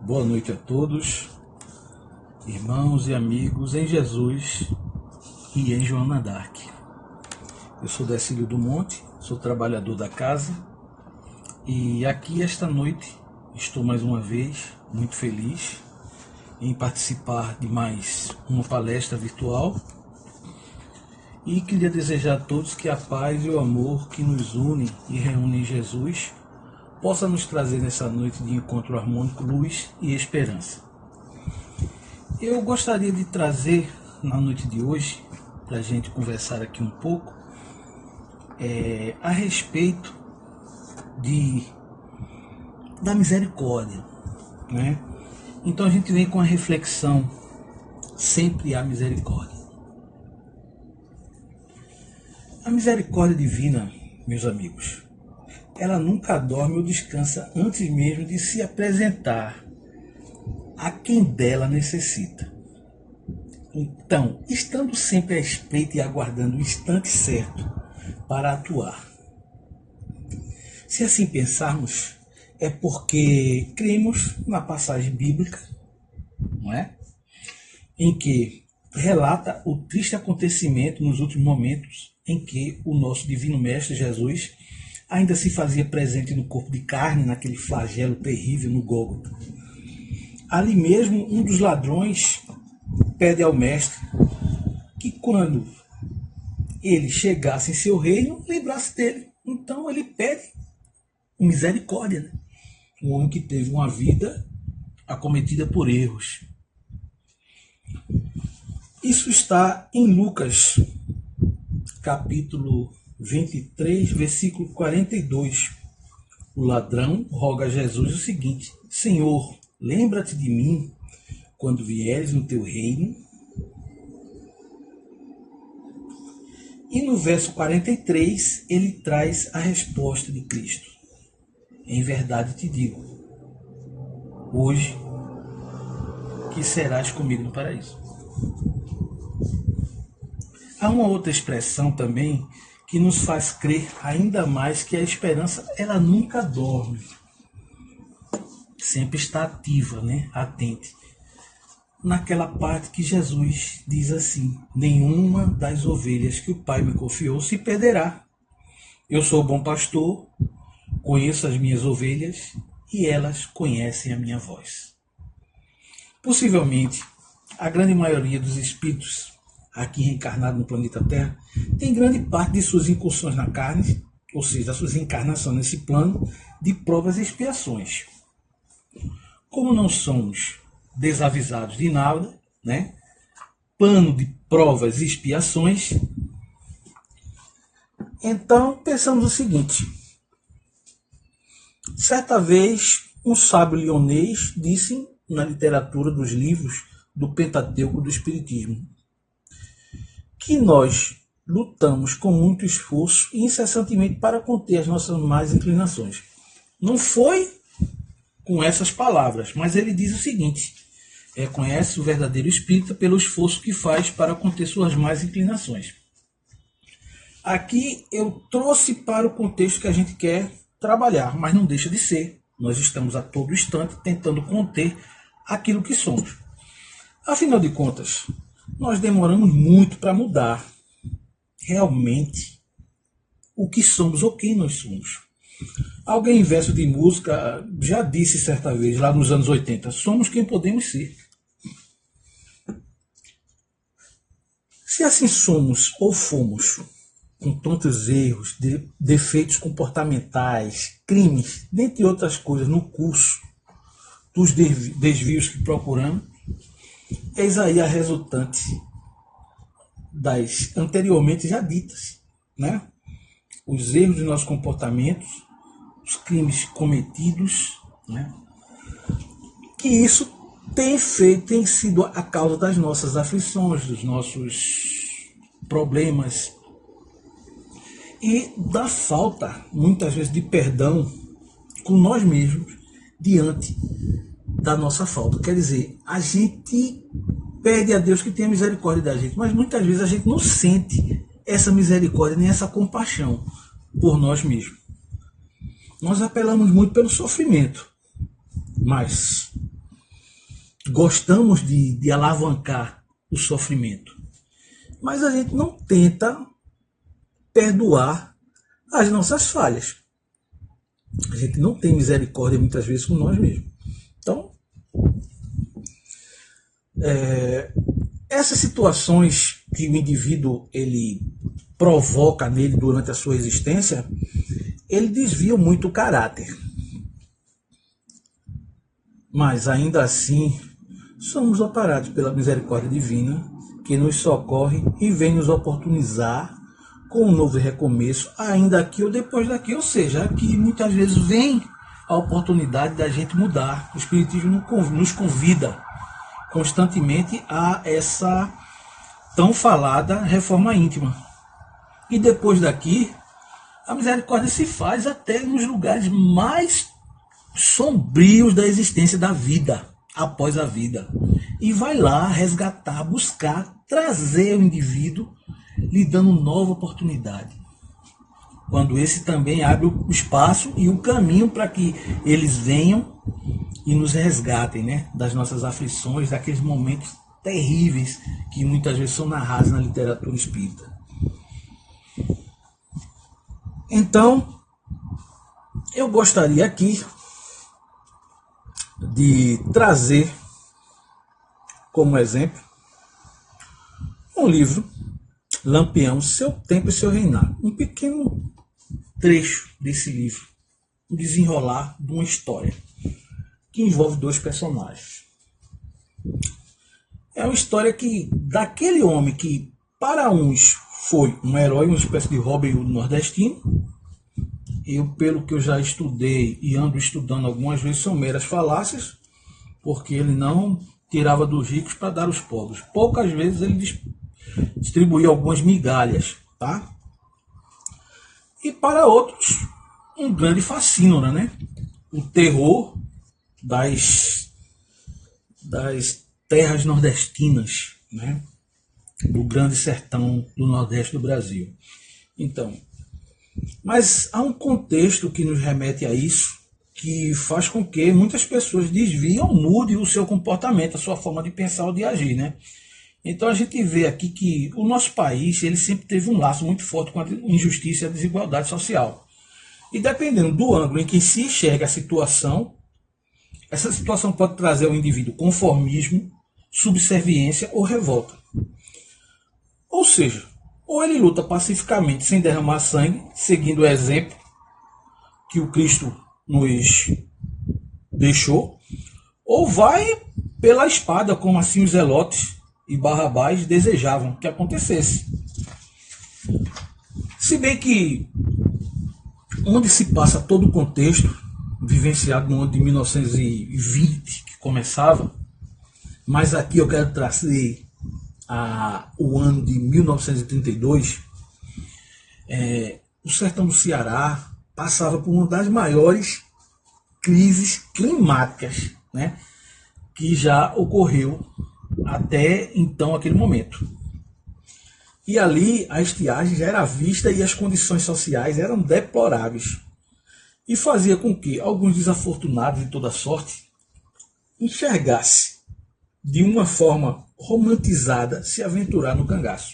Boa noite a todos, irmãos e amigos em Jesus e em Joana d'Arc. Eu sou Decílio do Monte, sou trabalhador da casa e aqui esta noite estou mais uma vez muito feliz em participar de mais uma palestra virtual e queria desejar a todos que a paz e o amor que nos une e reúne em Jesus possa nos trazer nessa noite de encontro harmônico luz e esperança. Eu gostaria de trazer na noite de hoje, para a gente conversar aqui um pouco, a respeito da misericórdia, né? Então a gente vem com a reflexão, sempre há misericórdia. A misericórdia divina, meus amigos, ela nunca dorme ou descansa antes mesmo de se apresentar a quem dela necessita. Então, estando sempre à espreita e aguardando o instante certo para atuar. Se assim pensarmos, é porque cremos na passagem bíblica, não é? Em que relata o triste acontecimento nos últimos momentos em que o nosso Divino Mestre Jesus ainda se fazia presente no corpo de carne, naquele flagelo terrível no Gólgota. Ali mesmo, um dos ladrões pede ao Mestre que quando ele chegasse em seu reino, lembrasse dele. Então ele pede misericórdia, né? Um homem que teve uma vida acometida por erros. Isso está em Lucas, capítulo 23, versículo 42. O ladrão roga a Jesus o seguinte: Senhor, lembra-te de mim quando vieres no teu reino. E no verso 43, ele traz a resposta de Cristo. Em verdade te digo, hoje que serás comigo no paraíso. Há uma outra expressão também que nos faz crer ainda mais que a esperança ela nunca dorme. Sempre está ativa, né? Atente. Naquela parte que Jesus diz assim: nenhuma das ovelhas que o Pai me confiou se perderá. Eu sou o bom pastor, conheço as minhas ovelhas e elas conhecem a minha voz. Possivelmente, a grande maioria dos espíritos aqui reencarnados no planeta Terra tem grande parte de suas incursões na carne, ou seja, das suas encarnações nesse plano de provas e expiações. Como não somos desavisados de nada, né? Plano de provas e expiações, então pensamos o seguinte: certa vez um sábio lionês disse na literatura dos livros do Pentateuco do Espiritismo que nós lutamos com muito esforço e incessantemente para conter as nossas más inclinações. Não foi com essas palavras, mas ele diz o seguinte: reconhece o verdadeiro espírita pelo esforço que faz para conter suas más inclinações. Aqui eu trouxe para o contexto que a gente quer trabalhar, mas não deixa de ser. Nós estamos a todo instante tentando conter aquilo que somos. Afinal de contas, nós demoramos muito para mudar realmente o que somos ou quem nós somos. Alguém em verso de música já disse certa vez, lá nos anos 80, somos quem podemos ser. Se assim somos ou fomos, com tantos erros, defeitos comportamentais, crimes, dentre outras coisas, no curso dos desvios que procuramos, eis aí a resultante das anteriormente já ditas, né? Os erros de nossos comportamentos, os crimes cometidos, né? Que isso tem sido a causa das nossas aflições, dos nossos problemas e da falta, muitas vezes, de perdão com nós mesmos diante da nossa falta. Quer dizer, a gente pede a Deus que tenha misericórdia da gente, mas muitas vezes a gente não sente essa misericórdia nem essa compaixão por nós mesmos. Nós apelamos muito pelo sofrimento, mas gostamos de alavancar o sofrimento, mas a gente não tenta perdoar as nossas falhas. A gente não tem misericórdia muitas vezes com nós mesmos. Então, essas situações que o indivíduo ele provoca nele durante a sua existência, ele desvia muito o caráter. Mas ainda assim, somos amparados pela misericórdia divina, que nos socorre e vem nos oportunizar com um novo recomeço, ainda aqui ou depois daqui. Ou seja, aqui muitas vezes vem a oportunidade da gente mudar. O Espiritismo nos convida constantemente a essa tão falada reforma íntima. E depois daqui, a misericórdia se faz até nos lugares mais sombrios da existência da vida, após a vida. E vai lá resgatar, buscar, trazer o indivíduo, lhe dando nova oportunidade. Quando esse também abre o espaço e o caminho para que eles venham e nos resgatem, né, das nossas aflições, daqueles momentos terríveis que muitas vezes são narrados na literatura espírita. Então, eu gostaria aqui de trazer como exemplo um livro, Lampião, Seu Tempo e Seu Reinado. Um pequeno trecho desse livro, o desenrolar de uma história que envolve dois personagens. É uma história que, daquele homem que para uns foi um herói, uma espécie de Robin Hood nordestino. Eu, pelo que eu já estudei e ando estudando algumas vezes, são meras falácias, porque ele não tirava dos ricos para dar aos pobres. Poucas vezes ele distribuía algumas migalhas, tá? E para outros, um grande fascínora, né? O terror das terras nordestinas, né? Do grande sertão do Nordeste do Brasil. Então, mas há um contexto que nos remete a isso, que faz com que muitas pessoas desviem ou mudem o seu comportamento, a sua forma de pensar ou de agir, né? Então a gente vê aqui que o nosso país ele sempre teve um laço muito forte com a injustiça e a desigualdade social. E dependendo do ângulo em que se enxerga a situação, essa situação pode trazer ao indivíduo conformismo, subserviência ou revolta. Ou seja, ou ele luta pacificamente sem derramar sangue, seguindo o exemplo que o Cristo nos deixou, ou vai pela espada, como assim os zelotes e Barrabás desejavam que acontecesse. Se bem que onde se passa todo o contexto, vivenciado no ano de 1920, que começava, mas aqui eu quero trazer o ano de 1932, o sertão do Ceará passava por uma das maiores crises climáticas, né, que já ocorreu até então, aquele momento. E ali a estiagem já era vista e as condições sociais eram deploráveis. E fazia com que alguns desafortunados de toda sorte enxergassem de uma forma romantizada se aventurar no cangaço.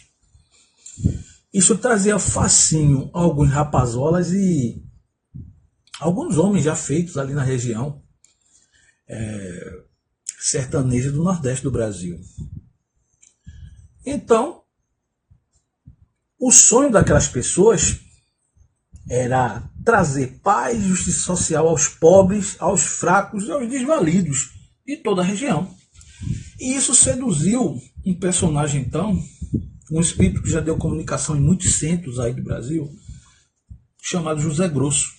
Isso trazia fascínio a alguns rapazolas e alguns homens já feitos ali na região sertaneja do Nordeste do Brasil. Então, o sonho daquelas pessoas era trazer paz e justiça social aos pobres, aos fracos e aos desvalidos de toda a região. E isso seduziu um personagem, então, um espírito que já deu comunicação em muitos centros aí do Brasil, chamado José Grosso.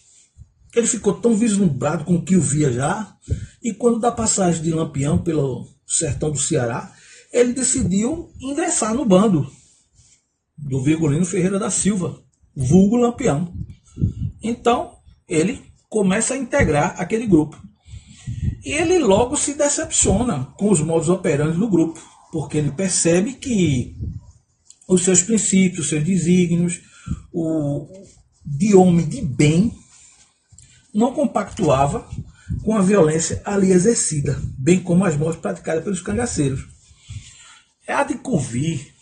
Ele ficou tão vislumbrado com o que o via já, e quando da passagem de Lampião pelo sertão do Ceará, ele decidiu ingressar no bando do Virgulino Ferreira da Silva, vulgo Lampião. Então, ele começa a integrar aquele grupo. E ele logo se decepciona com os modos operantes do grupo, porque ele percebe que os seus princípios, os seus desígnios, de homem de bem, não compactuava com a violência ali exercida, bem como as mortes praticadas pelos cangaceiros. Há de convir,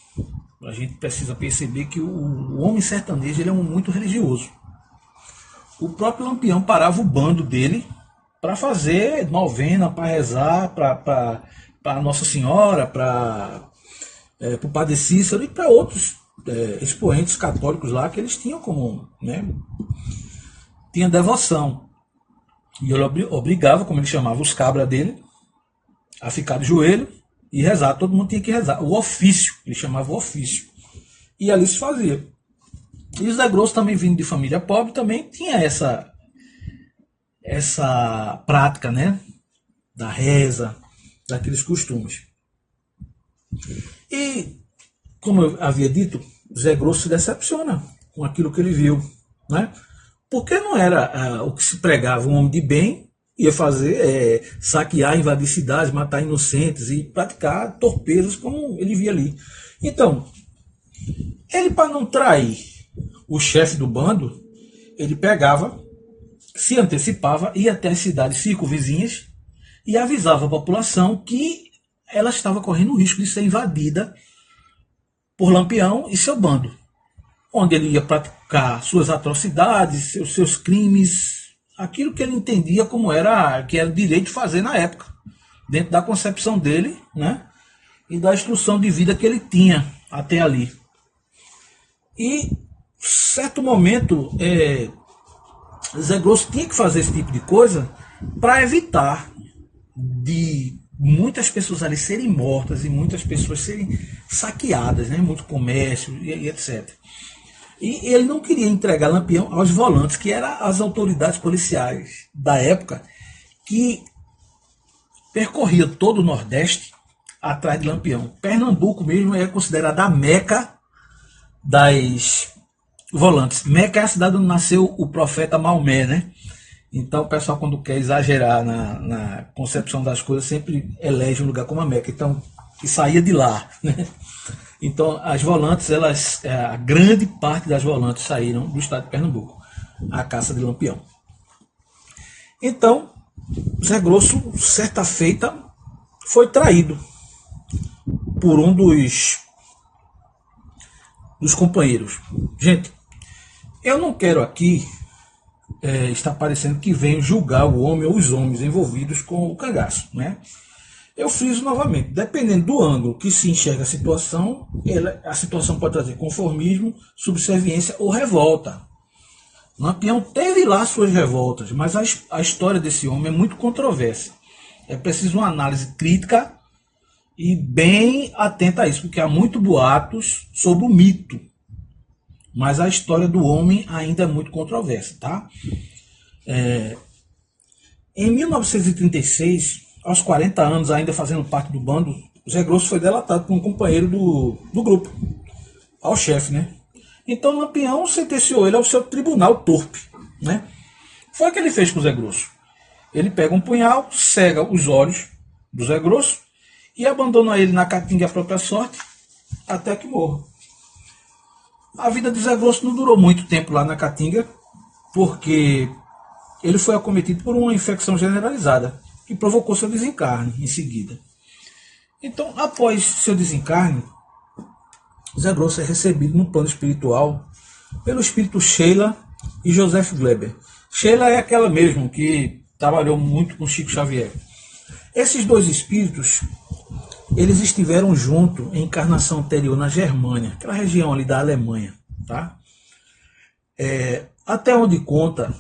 a gente precisa perceber que o homem sertanejo ele é muito religioso. O próprio Lampião parava o bando dele para fazer novena, para rezar, para Nossa Senhora, para o Padre Cícero e para outros expoentes católicos lá que eles tinham como, né, tinha devoção. E ele obrigava, como ele chamava, os cabras dele a ficar de joelho e rezar. Todo mundo tinha que rezar. O ofício, ele chamava o ofício. E ali se fazia. E o Zé Grosso, também vindo de família pobre, também tinha essa prática, né, da reza, daqueles costumes. E, como eu havia dito, Zé Grosso se decepciona com aquilo que ele viu, né? Porque não era o que se pregava. Um homem de bem ia fazer, saquear, invadir cidades, matar inocentes e praticar torpezas como ele via ali. Então, ele, para não trair o chefe do bando, ele pegava, se antecipava, ia até as cidades circunvizinhas e avisava a população que ela estava correndo o risco de ser invadida por Lampião e seu bando, onde ele ia praticar suas atrocidades, seus crimes, aquilo que ele entendia como que era direito de fazer na época, dentro da concepção dele, né, e da instrução de vida que ele tinha até ali. E, certo momento, Zé Grosso tinha que fazer esse tipo de coisa para evitar de muitas pessoas ali serem mortas e muitas pessoas serem saqueadas, né, muito comércio e etc. E ele não queria entregar Lampião aos volantes, que eram as autoridades policiais da época, que percorria todo o Nordeste atrás de Lampião. Pernambuco mesmo é considerada a Meca das volantes. Meca é a cidade onde nasceu o profeta Maomé, né? Então o pessoal, quando quer exagerar na concepção das coisas, sempre elege um lugar como a Meca. Então, que saía de lá, né? Então, as volantes, a grande parte das volantes saíram do estado de Pernambuco, a caça de Lampião. Então, Zé Grosso, certa feita, foi traído por um dos companheiros. Gente, eu não quero aqui estar parecendo que venho julgar o homem ou os homens envolvidos com o cangaço, né? Eu friso novamente, dependendo do ângulo que se enxerga a situação pode trazer conformismo, subserviência ou revolta. Lampião teve lá suas revoltas, mas a história desse homem é muito controversa. É preciso uma análise crítica e bem atenta a isso, porque há muitos boatos sobre o mito, mas a história do homem ainda é muito controversa, tá? Em 1936, aos 40 anos, ainda fazendo parte do bando, Zé Grosso foi delatado por um companheiro do grupo, ao chefe, né? Então Lampião sentenciou ele ao seu tribunal torpe, né? Foi o que ele fez com o Zé Grosso. Ele pega um punhal, cega os olhos do Zé Grosso e abandona ele na caatinga à própria sorte até que morra. A vida de Zé Grosso não durou muito tempo lá na caatinga, porque ele foi acometido por uma infecção generalizada, que provocou seu desencarne em seguida. Então, após seu desencarne, Zé Grosso é recebido no plano espiritual pelo espírito Sheila e Joseph Gleber. Sheila é aquela mesmo que trabalhou muito com Chico Xavier. Esses dois espíritos, eles estiveram juntos em encarnação anterior na Germânia, aquela região ali da Alemanha, tá? Até onde conta,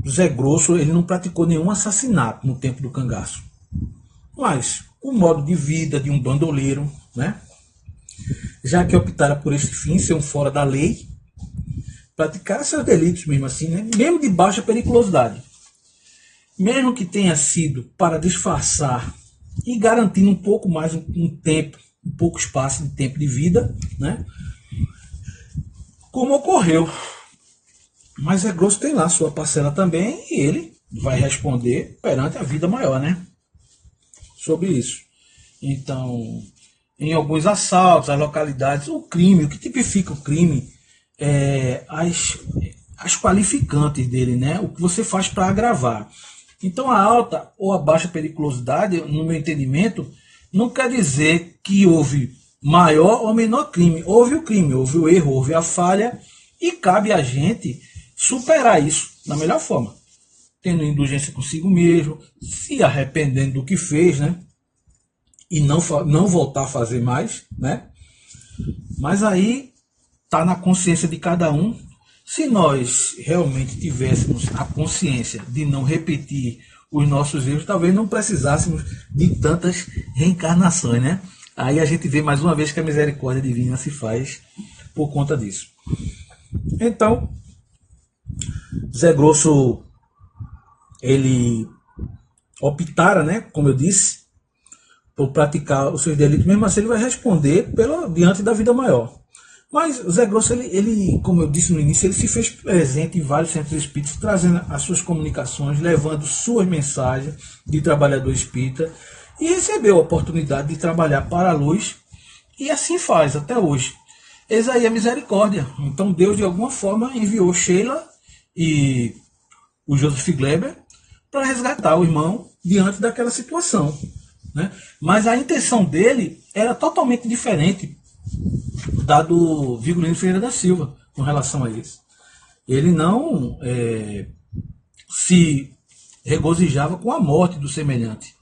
Zé Grosso ele não praticou nenhum assassinato no tempo do cangaço. Mas o modo de vida de um bandoleiro, né? Já que optara por esse fim, ser um fora da lei, praticar seus delitos mesmo assim, né? Mesmo de baixa periculosidade. Mesmo que tenha sido para disfarçar e garantindo um pouco mais um tempo, um pouco espaço de tempo de vida, né? Como ocorreu. Mas Zé Grosso tem lá sua parcela também e ele vai responder perante a vida maior, né? Sobre isso. Então, em alguns assaltos, as localidades, o crime, o que tipifica o crime é as qualificantes dele, né? O que você faz para agravar. Então a alta ou a baixa periculosidade, no meu entendimento, não quer dizer que houve maior ou menor crime. Houve o crime, houve o erro, houve a falha, e cabe a gente superar isso da melhor forma. Tendo indulgência consigo mesmo, se arrependendo do que fez, né? E não voltar a fazer mais, né? Mas aí está na consciência de cada um. Se nós realmente tivéssemos a consciência de não repetir os nossos erros, talvez não precisássemos de tantas reencarnações, né? Aí a gente vê mais uma vez que a misericórdia divina se faz por conta disso. Então, Zé Grosso, ele optara, né, como eu disse, por praticar os seus delitos, mesmo assim ele vai responder diante da vida maior. Mas o Zé Grosso, ele, como eu disse no início, ele se fez presente em vários centros espíritas, trazendo as suas comunicações, levando suas mensagens de trabalhador espírita, e recebeu a oportunidade de trabalhar para a luz, e assim faz até hoje. Eis aí a misericórdia. Então Deus, de alguma forma, enviou Sheila e o Joseph Gleber para resgatar o irmão diante daquela situação, né? Mas a intenção dele era totalmente diferente da do Vigorino Ferreira da Silva com relação a isso. Ele não se regozijava com a morte do semelhante.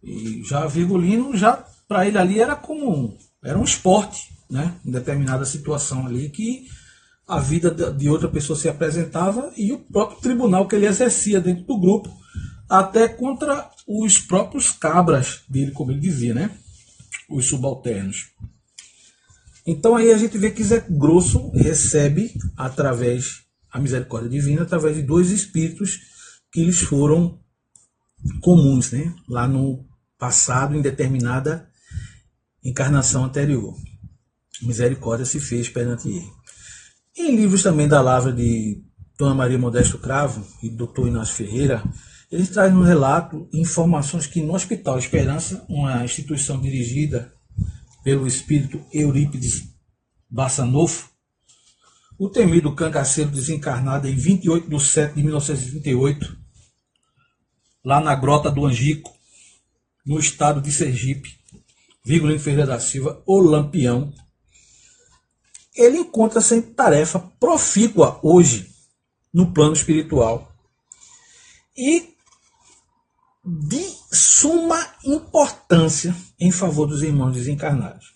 E já Vigorino, já para ele ali era um esporte, né? Em determinada situação ali que a vida de outra pessoa se apresentava, e o próprio tribunal que ele exercia dentro do grupo, até contra os próprios cabras dele, como ele dizia, né? Os subalternos. Então aí a gente vê que Zé Grosso recebe através a misericórdia divina, através de dois espíritos que lhes foram comuns, né? Lá no passado, em determinada encarnação anterior. Misericórdia se fez perante ele. Em livros também da Lavra de Dona Maria Modesto Cravo e Dr. Inácio Ferreira, eles trazem um relato e informações que no Hospital Esperança, uma instituição dirigida pelo espírito Eurípides Bassanofo, o temido cangaceiro desencarnado em 28 de setembro de 1938, lá na Grota do Angico, no estado de Sergipe, Vigorino Ferreira da Silva, o Lampião, ele encontra-se em tarefa profícua hoje no plano espiritual e de suma importância em favor dos irmãos desencarnados.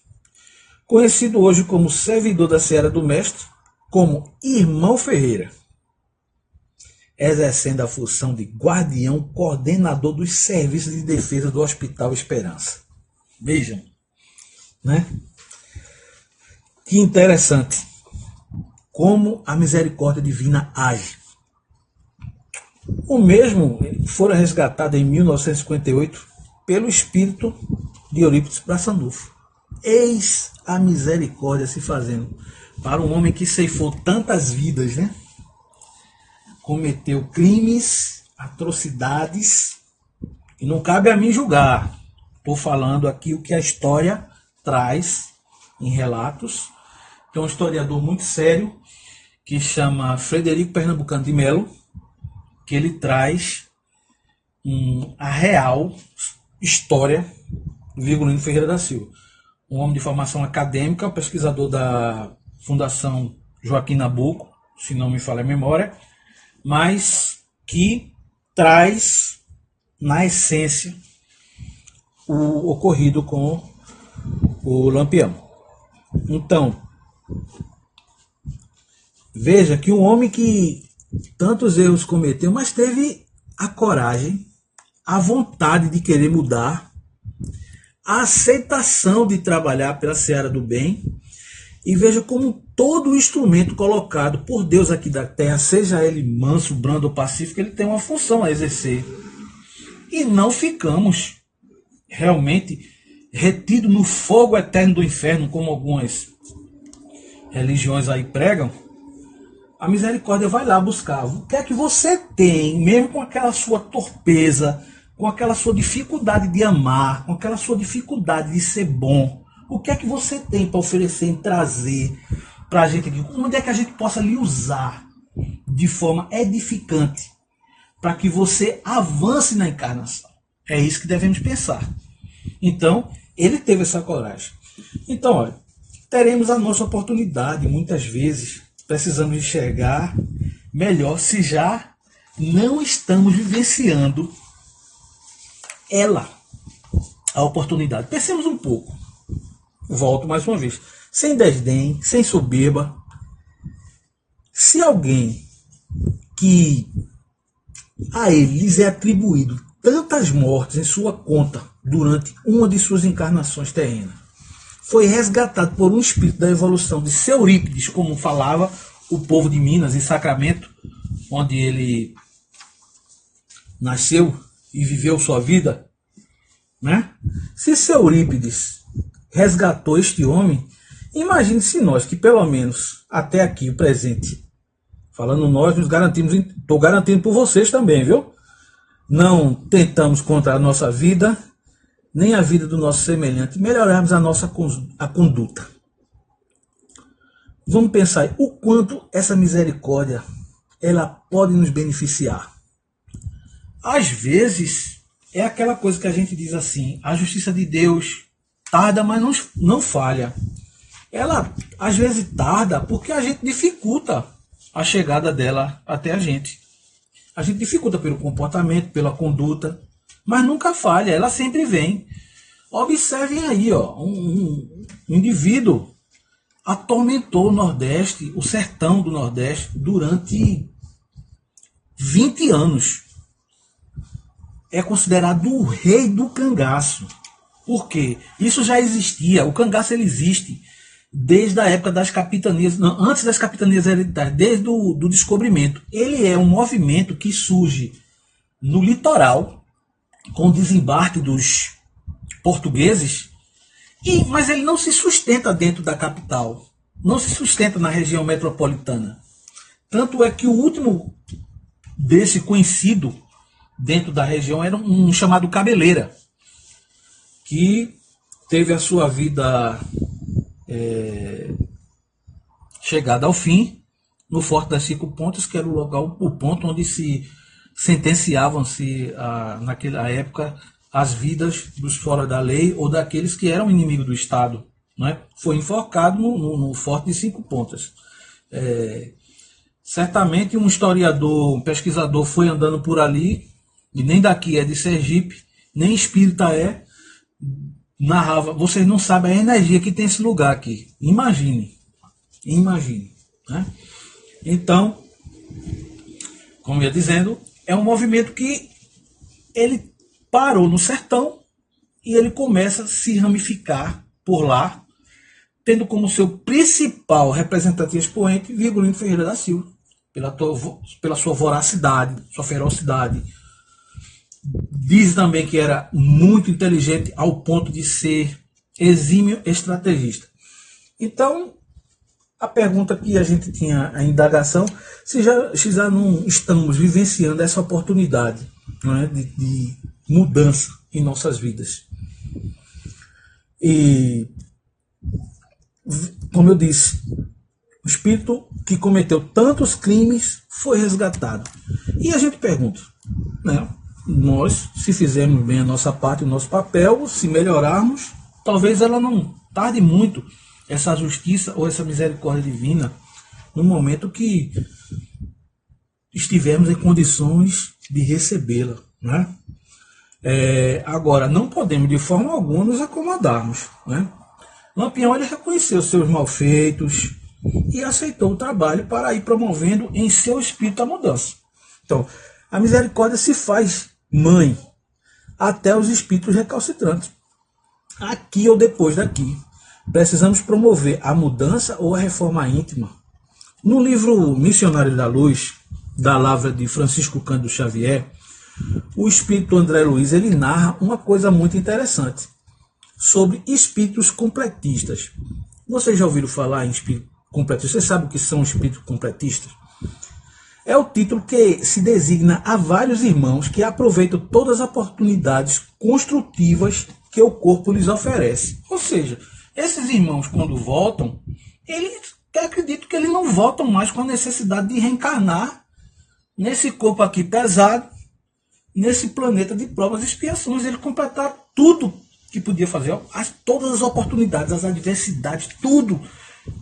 Conhecido hoje como servidor da Seara do Mestre, como Irmão Ferreira, exercendo a função de guardião coordenador dos serviços de defesa do Hospital Esperança. Vejam, né? Que interessante como a misericórdia divina age. O mesmo fora resgatado em 1958 pelo espírito de Eurípides Bassanufo. Eis a misericórdia se fazendo para um homem que ceifou tantas vidas, né? Cometeu crimes, atrocidades, e não cabe a mim julgar. Estou falando aqui o que a história traz em relatos. Tem um historiador muito sério que chama Frederico Pernambucano de Melo, que ele traz a real história do Vigorino Ferreira da Silva. Um homem de formação acadêmica, pesquisador da Fundação Joaquim Nabuco, se não me falha a memória, mas que traz na essência o ocorrido com o Lampião. Então, veja que um homem que tantos erros cometeu, mas teve a coragem, a vontade de querer mudar, a aceitação de trabalhar pela seara do bem, e veja como todo instrumento colocado por Deus aqui da terra, seja ele manso, brando ou pacífico, ele tem uma função a exercer. E não ficamos realmente retidos no fogo eterno do inferno, como algumas religiões aí pregam. A misericórdia vai lá buscar o que é que você tem, mesmo com aquela sua torpeza, com aquela sua dificuldade de amar, com aquela sua dificuldade de ser bom. O que é que você tem para oferecer e trazer para a gente aqui? Onde é que a gente possa lhe usar de forma edificante para que você avance na encarnação. É isso que devemos pensar. Então, ele teve essa coragem. Então, olha, teremos a nossa oportunidade, muitas vezes precisamos enxergar melhor se já não estamos vivenciando a oportunidade. Pensemos um pouco. Volto mais uma vez. Sem desdém, sem soberba. Se alguém que a ele lhes é atribuído tantas mortes em sua conta durante uma de suas encarnações terrenas, foi resgatado por um espírito da evolução de seu Eurípides, como falava o povo de Minas, em Sacramento, onde ele nasceu e viveu sua vida, né? Se seu Eurípides resgatou este homem, imagine se nós, que pelo menos até aqui, o presente, falando nós, nos garantimos, estou garantindo por vocês também, viu? Não tentamos contra a nossa vida, nem a vida do nosso semelhante, melhorarmos a conduta. Vamos pensar o quanto essa misericórdia ela pode nos beneficiar. Às vezes, é aquela coisa que a gente diz assim, a justiça de Deus tarda, mas não falha. Ela, às vezes, tarda porque a gente dificulta a chegada dela até a gente. A gente dificulta pelo comportamento, pela conduta, mas nunca falha, ela sempre vem. Observem aí, ó, um indivíduo atormentou o Nordeste, o sertão do Nordeste, durante 20 anos. É considerado o rei do cangaço. Por quê? Isso já existia, o cangaço ele existe desde a época das capitanias, não, antes das capitanias hereditárias, desde o descobrimento. Ele é um movimento que surge no litoral, com o desembarque dos portugueses, mas ele não se sustenta dentro da capital, não se sustenta na região metropolitana. Tanto é que o último desse conhecido dentro da região era um chamado Cabeleira, que teve a sua vida chegada ao fim no Forte das Cinco Pontas, que era o ponto onde se sentenciavam-se naquela época as vidas dos fora da lei ou daqueles que eram inimigos do Estado, né? Foi enforcado no Forte de Cinco Pontas. Certamente um historiador, um pesquisador foi andando por ali, e nem daqui é de Sergipe, nem espírita narrava, vocês não sabem a energia que tem esse lugar aqui. Imagine, né? Então, como eu ia dizendo, é um movimento que ele parou no sertão e ele começa a se ramificar por lá, tendo como seu principal representante e expoente Virgulino Ferreira da Silva, pela sua voracidade, sua ferocidade. Diz também que era muito inteligente ao ponto de ser exímio estrategista. Então, a pergunta que a gente tinha, a indagação, se já não estamos vivenciando essa oportunidade, não é, de mudança em nossas vidas. E, como eu disse, o espírito que cometeu tantos crimes foi resgatado. E a gente pergunta, né? Nós, se fizermos bem a nossa parte, o nosso papel, se melhorarmos, talvez ela não tarde muito, essa justiça ou essa misericórdia divina, no momento que estivermos em condições de recebê-la, né? Agora, não podemos de forma alguma nos acomodarmos, né? Lampião ele reconheceu seus malfeitos e aceitou o trabalho para ir promovendo em seu espírito a mudança. Então, a misericórdia se faz mãe até os espíritos recalcitrantes. Aqui ou depois daqui, precisamos promover a mudança ou a reforma íntima. No livro Missionário da Luz, da lavra de Francisco Cândido Xavier, o espírito André Luiz ele narra uma coisa muito interessante sobre espíritos completistas. Vocês já ouviram falar em espírito completista? Você sabe o que são espíritos completistas? É o título que se designa a vários irmãos que aproveitam todas as oportunidades construtivas que o corpo lhes oferece. Ou seja, esses irmãos, quando voltam, acredito que eles não voltam mais com a necessidade de reencarnar nesse corpo aqui pesado, nesse planeta de provas e expiações, ele completar tudo que podia fazer, todas as oportunidades, as adversidades, tudo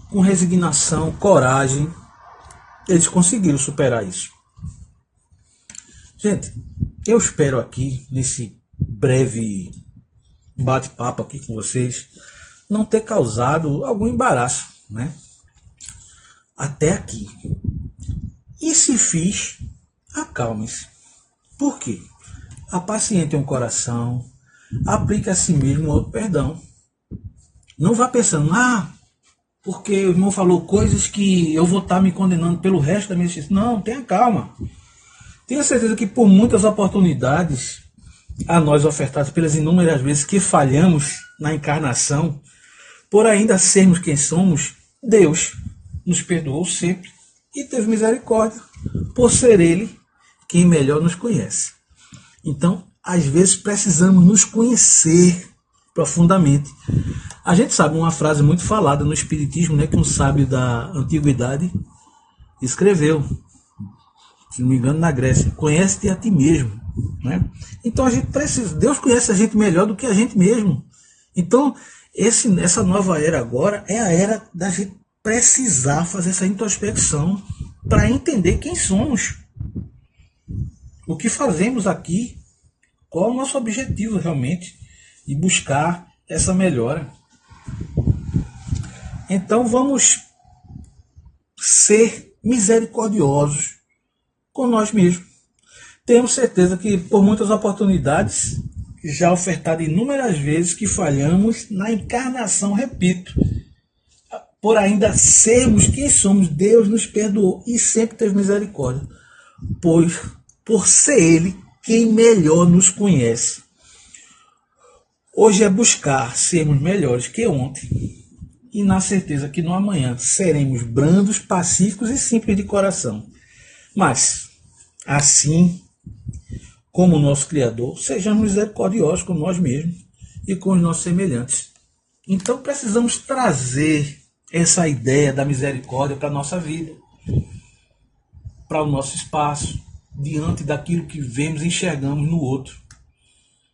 com resignação, coragem, eles conseguiram superar isso. Gente, eu espero aqui, nesse breve bate-papo aqui com vocês, não ter causado algum embaraço, né? Até aqui. E se fiz, acalme-se. Por quê? Apaciente um coração, aplique a si mesmo outro perdão. Não vá pensando, porque o irmão falou coisas que eu vou estar me condenando pelo resto da minha existência. Não, tenha calma. Tenha certeza que por muitas oportunidades a nós ofertadas pelas inúmeras vezes que falhamos na encarnação, por ainda sermos quem somos, Deus nos perdoou sempre e teve misericórdia, por ser Ele quem melhor nos conhece. Então, às vezes precisamos nos conhecer profundamente. A gente sabe uma frase muito falada no Espiritismo, né, que um sábio da antiguidade escreveu, se não me engano, na Grécia: conhece-te a ti mesmo, né? Então a gente precisa, Deus conhece a gente melhor do que a gente mesmo. Então essa nova era agora é a era da gente precisar fazer essa introspecção para entender quem somos, o que fazemos aqui, qual é o nosso objetivo realmente, e buscar essa melhora. Então vamos ser misericordiosos com nós mesmos. Temos certeza que por muitas oportunidades, já ofertadas inúmeras vezes, que falhamos na encarnação, repito, por ainda sermos quem somos, Deus nos perdoou e sempre teve misericórdia, pois por ser Ele quem melhor nos conhece. Hoje é buscar sermos melhores que ontem, e na certeza que no amanhã seremos brandos, pacíficos e simples de coração. Mas, assim como o nosso Criador, sejamos misericordiosos com nós mesmos e com os nossos semelhantes. Então precisamos trazer essa ideia da misericórdia para a nossa vida, para o nosso espaço, diante daquilo que vemos e enxergamos no outro.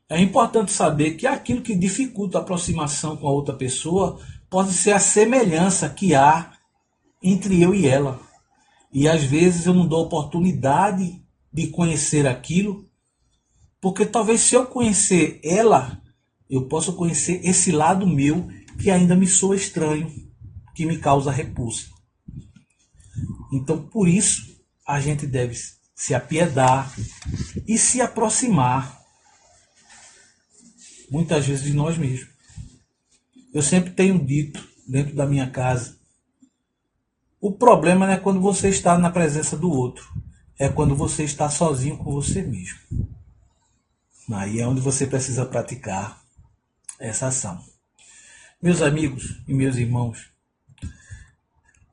É importante saber que aquilo que dificulta a aproximação com a outra pessoa pode ser a semelhança que há entre eu e ela. E às vezes eu não dou oportunidade de conhecer aquilo, porque talvez se eu conhecer ela, eu possa conhecer esse lado meu que ainda me soa estranho, que me causa repulsa. Então por isso a gente deve se apiedar e se aproximar, muitas vezes, de nós mesmos. Eu sempre tenho dito dentro da minha casa, o problema não é quando você está na presença do outro, é quando você está sozinho com você mesmo. Aí é onde você precisa praticar essa ação. Meus amigos e meus irmãos,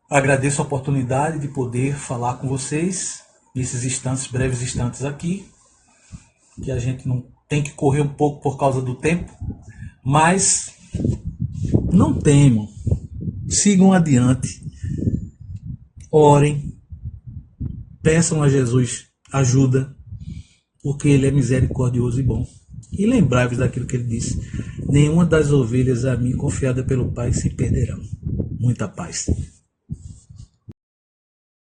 agradeço a oportunidade de poder falar com vocês nesses instantes, breves instantes aqui, que a gente não tem que correr um pouco por causa do tempo, mas não temam, sigam adiante, orem, peçam a Jesus ajuda, porque Ele é misericordioso e bom. E lembrai-vos daquilo que Ele disse: nenhuma das ovelhas a mim confiada pelo Pai se perderão. Muita paz.